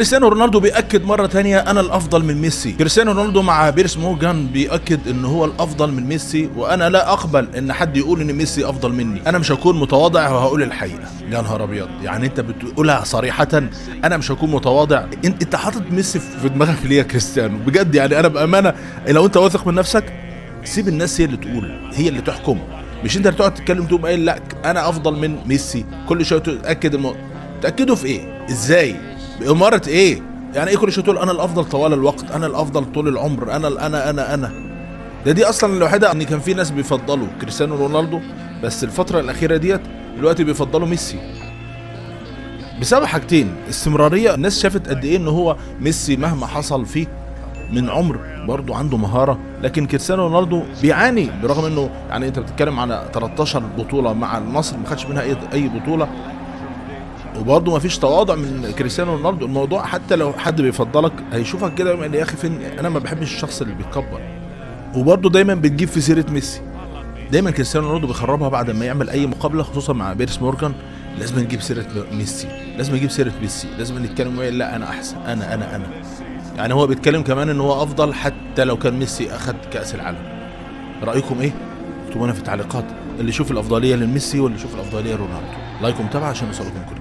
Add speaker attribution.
Speaker 1: كريستيانو رونالدو بيأكد مرة تانية أنا الأفضل من ميسي. كريستيانو رونالدو مع بيرس مورجان بيأكد إن هو الأفضل من ميسي، وأنا لا أقبل إن حد يقول إن ميسي أفضل مني. أنا مش هكون متواضع وهقول الحقيقة. يا نهار أبيض، يعني أنت بتقولها صريحة. أنا مش هكون متواضع. أنت حاطط ميسي في دماغك ليه يا كريستيانو؟ بجد يعني أنا بأمانة لو أنت واثق من نفسك سيب الناس هي اللي تقول، هي اللي تحكم. مش أنت اللي تقعد تتكلم تقول قايل لا أنا أفضل من ميسي كل شوية تأكد تأكدوا في إيه؟ إزاي؟ بإمارة إيه؟ يعني ايه كل شويه تقول انا الافضل طوال الوقت، انا الافضل طول العمر، انا دي اصلا الوحيده ان كان في ناس بيفضلوا كريستيانو رونالدو، بس الفتره الاخيره ديت دلوقتي بيفضلوا ميسي بسبب حاجتين: استمراريه، الناس شافت قد ايه ان هو ميسي مهما حصل فيه من عمر برضه عنده مهاره، لكن كريستيانو رونالدو بيعاني برغم انه يعني انت بتتكلم على 13 بطوله مع النصر ما خدش منها اي بطوله، وبرضه مفيش تواضع من كريستيانو رونالدو. الموضوع حتى لو حد بيفضلك هيشوفك كده يقول يا اخي فين، انا ما بحبش الشخص اللي بيتكبر. وبرضه دايما بتجيب في سيره ميسي، دايما كريستيانو رونالدو بيخربها بعد ما يعمل اي مقابله خصوصا مع بيرس مورجان، لازم نجيب سيره ميسي، لازم نجيب سيره ميسي، لازم نتكلم لا انا احسن، انا يعني هو بيتكلم كمان ان هو افضل حتى لو كان ميسي اخد كاس العالم. رايكم ايه؟ اكتبوا لنا في التعليقات اللي يشوف الافضليه لميسي واللي يشوف الافضليه لرونالدو. لايك ومتابعه عشان يوصلكم كل